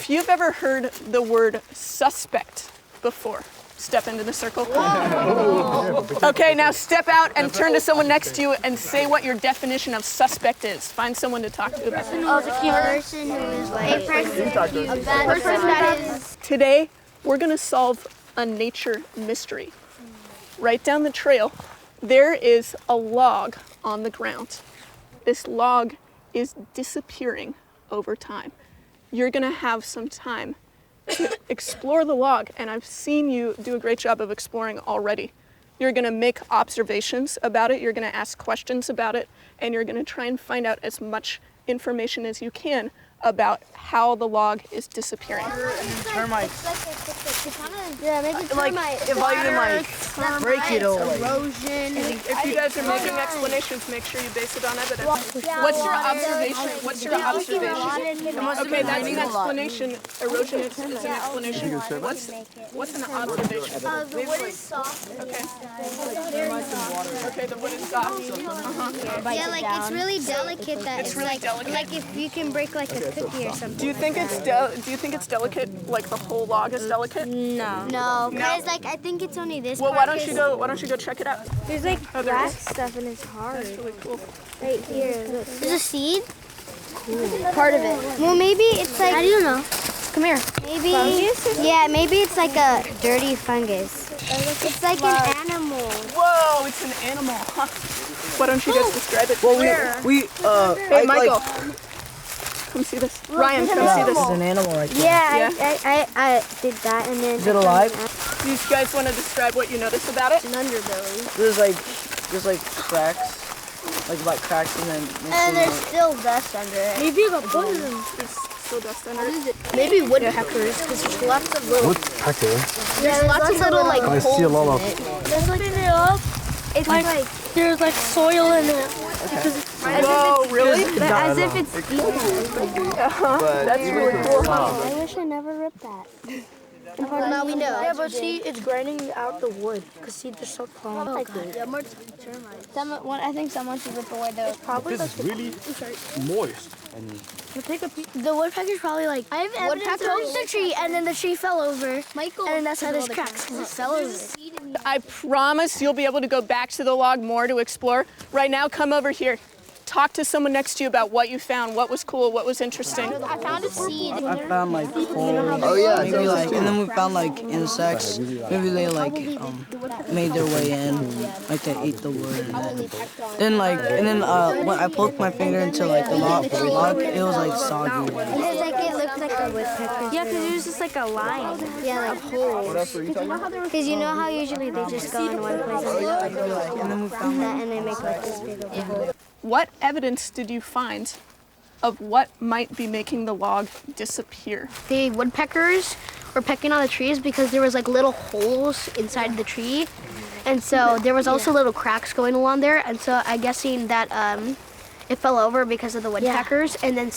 If you've ever heard the word suspect before, step into the circle. Okay, now step out and turn to someone next to you and say what your definition of suspect is. Find someone to talk to about that. A person who is like a bad person that is. Today, we're gonna solve a nature mystery. Right down the trail, there is a log on the ground. This log is disappearing over time. You're gonna have some time to explore the log, and I've seen you do a great job of exploring already. You're gonna make observations about it, you're gonna ask questions about it, and you're gonna try and find out as much information as you can about how the log is disappearing. Termites. Yeah, maybe termites. If I even break it all. Erosion. If you guys are making explanations, make sure you base it on evidence. What's your observation? What's your observation? Okay, that's an explanation. Erosion is an explanation. What's an observation? The wood is soft. Okay. Okay, the wood is soft. Yeah, like it's really delicate. That It's really delicate. Like if you can break like a cookie or something. Do you think it's delicate? Like the whole log is delicate? No, because like I think it's only this. Well, part why don't you go check it out? There's like there black is. stuff and it's hard. That's really cool. Right here. Look. There's a seed. Part of it. Well, maybe it's like. How do you know? Come here. Maybe. Yeah, maybe it's like a dirty fungus. It's like an animal. Whoa, it's an animal. Huh? Why don't you guys describe it? Well, Hey, Michael. Come see this. Ryan, come see This is this. an animal right there. Yeah, I did that and then. Is it alive? Do you guys want to describe what you notice about it? An underbelly. There's like cracks. Like black cracks and then And there's still dust under it. Maybe the poison. There's still dust under it. Maybe woodpeckers, because there's lots of little. Woodpecker. There's lots of little like I see a lot of. There's like it's like There's like soil in it. Whoa, really? As if it's That's really cool. I wish I never ripped that. now we know. Yeah, but see, it's grinding out the wood. Because see, they're so close. Yeah, more termites. I think someone should rip away the. Probably This is really moist. take a peek. The woodpecker's probably like I have evidence of the tree, and then the tree fell over. Michael, and then that's how there's cracks because it fell over. I promise you'll be able to go back to the log more to explore. Right now, come over here. Talk to someone next to you about what you found, what was cool, what was interesting. I found a seed. I found like maybe like, and then we found like insects. Maybe they like made their way in, like they ate the wood. And then when I poked my finger into like the log, it was like soggy. It looked like a woodpecker. Yeah, because it was just like a line. Yeah, like holes. Because you know how usually they just go in one place And then we found and they make like this big of a hole. What evidence did you find of what might be making the log disappear? The woodpeckers were pecking on the trees because there was like little holes inside the tree, and so there was also little cracks going along there, and so I'm guessing that it fell over because of the woodpeckers, and then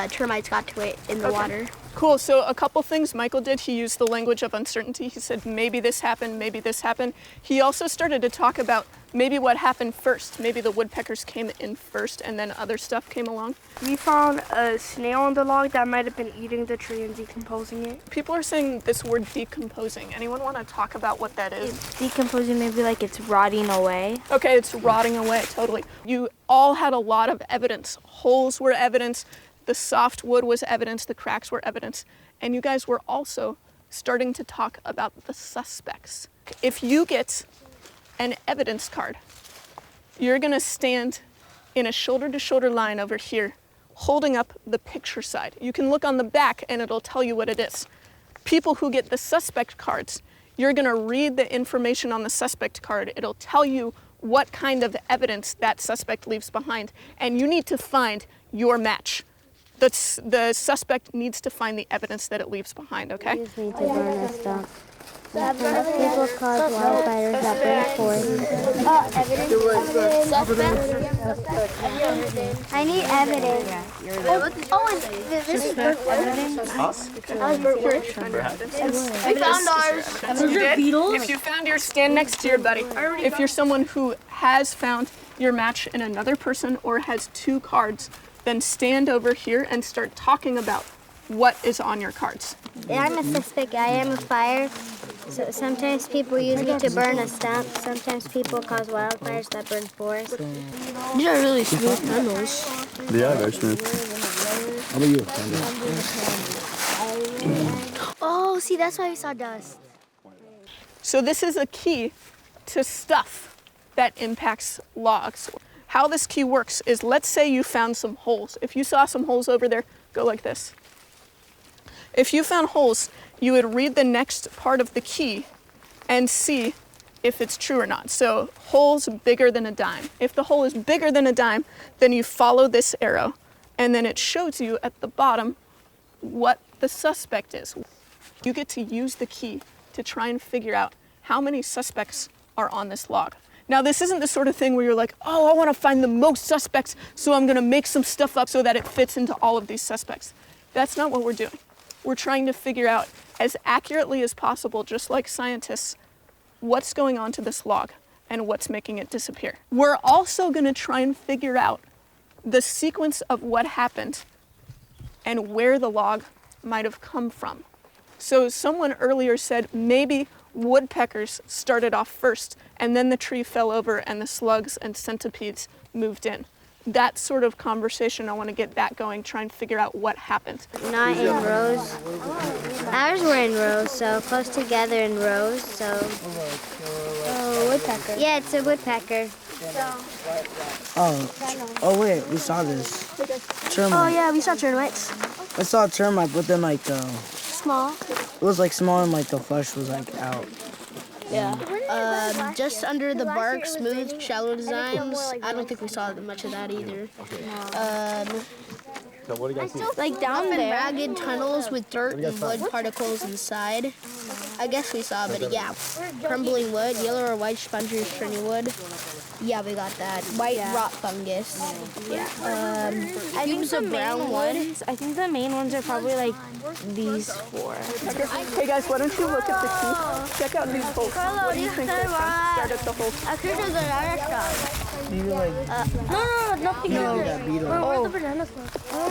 termites got to it in the water. Cool, so a couple things Michael did. He used the language of uncertainty. He said, maybe this happened, maybe this happened. He also started to talk about maybe what happened first. Maybe the woodpeckers came in first and then other stuff came along. We found a snail on the log that might have been eating the tree and decomposing it. People are saying this word decomposing. Anyone want to talk about what that is? Decomposing, maybe like it's rotting away. Okay, it's rotting away, totally. You all had a lot of evidence. Holes were evidence, the soft wood was evidence, the cracks were evidence, and you guys were also starting to talk about the suspects. If you get an evidence card, you're gonna stand in a shoulder-to-shoulder line over here, holding up the picture side. You can look on the back and it'll tell you what it is. People who get the suspect cards, you're gonna read the information on the suspect card. It'll tell you what kind of evidence that suspect leaves behind, and you need to find your match. The suspect needs to find the evidence that it leaves behind, okay? We just need to burn this stuff. People cause wildfires that burn forests. Evidence. I need evidence. This is evidence. We found ours. You did? If you found yours, stand next to your buddy. If you're someone who has found your match in another person or has two cards, then stand over here and start talking about what is on your cards. I'm a suspect. I am a fire. So sometimes people use me to burn a stump. Sometimes people cause wildfires that burn forests. These are really smooth tunnels. Yeah, very smooth. How about you? Oh, see, that's why we saw dust. So this is a key to stuff that impacts logs. How this key works is, let's say you found some holes. If you saw some holes over there, go like this. If you found holes, you would read the next part of the key and see if it's true or not. So holes bigger than a dime. If the hole is bigger than a dime, then you follow this arrow, and then it shows you at the bottom what the suspect is. You get to use the key to try and figure out how many suspects are on this log. Now, this isn't the sort of thing where you're like, oh, I want to find the most suspects, so I'm going to make some stuff up so that it fits into all of these suspects. That's not what we're doing. We're trying to figure out as accurately as possible, just like scientists, what's going on to this log and what's making it disappear. We're also going to try and figure out the sequence of what happened and where the log might have come from. So someone earlier said maybe woodpeckers started off first and then the tree fell over and the slugs and centipedes moved in. That sort of conversation, I want to get that going, try and figure out what happened. Not in rows. Ours were in rows, so close together in rows, so... Oh, woodpecker. Yeah, it's a woodpecker. Oh wait, we saw this. Termite. Oh, yeah, we saw termites. I saw a termite, but then like Small. it was like small and like the flesh was like out. Yeah. Just under the bark, smooth, shallow designs. I don't think we saw much of that either. So what do you guys see? Like down there, ragged tunnels with dirt and wood particles inside. I guess we saw, but yeah, crumbling wood, yellow or white spongy or stringy wood. Yeah, we got that. White rot fungus. Yeah. Cubes of brown wood. I think the main ones are probably like these four. Hey guys, why don't you look at the key? Check out these holes. What do you think they're from? Start at the holes. No, nothing. No, that beetle. Where's the bananas from?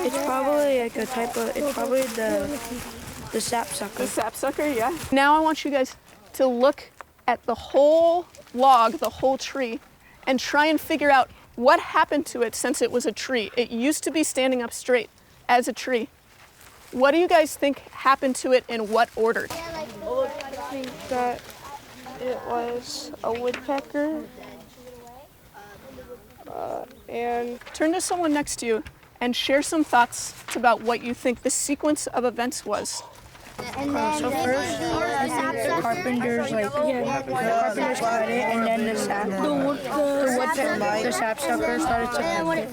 It's probably like a type of, it's probably the sapsucker. The sapsucker, yeah. Now I want you guys to look at the whole log, the whole tree, and try and figure out what happened to it since it was a tree. It used to be standing up straight as a tree. What do you guys think happened to it in what order? I think that it was a woodpecker. And Turn to someone next to you and share some thoughts about what you think the sequence of events was. so first, I think the carpenters carpenters cut it, and then the sapsucker started to cook it,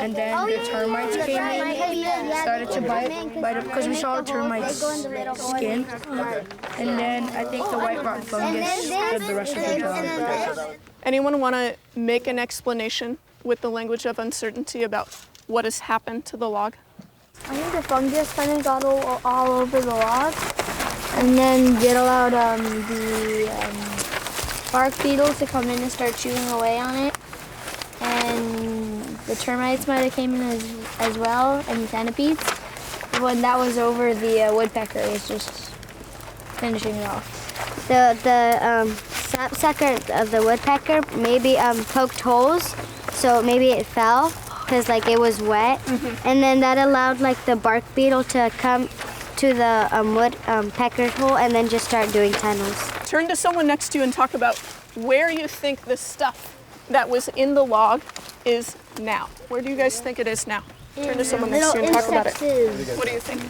and then the termites came in, started to bite up because we saw the termite's skin, and then I think the white rot fungus did the rest of the job. Anyone want to make an explanation with the language of uncertainty about what has happened to the log? I think the fungus kind of got all over the log, and then it allowed the bark beetles to come in and start chewing away on it, and the termites might have came in as well, and the centipedes. When that was over, the woodpecker was just finishing it off. The sapsucker of the woodpecker maybe poked holes, so maybe it fell because like it was wet, and then that allowed like the bark beetle to come to the woodpecker's hole and then just start doing tunnels. Turn to someone next to you and talk about where you think the stuff that was in the log is now. Where do you guys think it is now? Turn to someone next to you and talk about it. What do you think?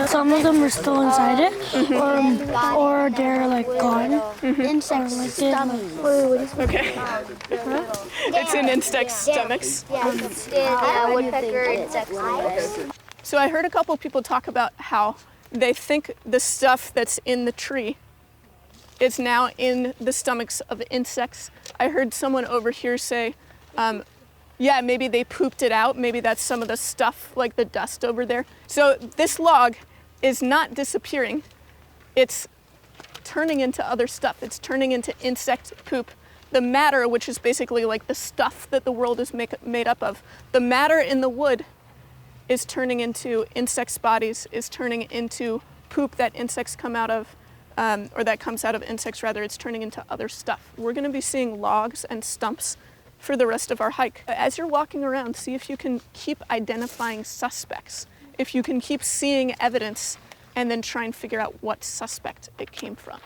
Some of them are still inside it, or they're like gone. Insect stomachs. Okay. It's in insect stomachs. Yeah, woodpecker insect stomachs. So I heard a couple people talk about how they think the stuff that's in the tree is now in the stomachs of insects. I heard someone over here say, yeah, maybe they pooped it out. Maybe that's some of the stuff, like the dust over there. So this log is not disappearing. It's turning into other stuff. It's turning into insect poop. The matter, which is basically like the stuff that the world is made up of, the matter in the wood is turning into insects' bodies, is turning into poop that insects come out of, or that comes out of insects rather, it's turning into other stuff. We're gonna be seeing logs and stumps for the rest of our hike. As you're walking around, see if you can keep identifying suspects, if you can keep seeing evidence and then try and figure out what suspect it came from.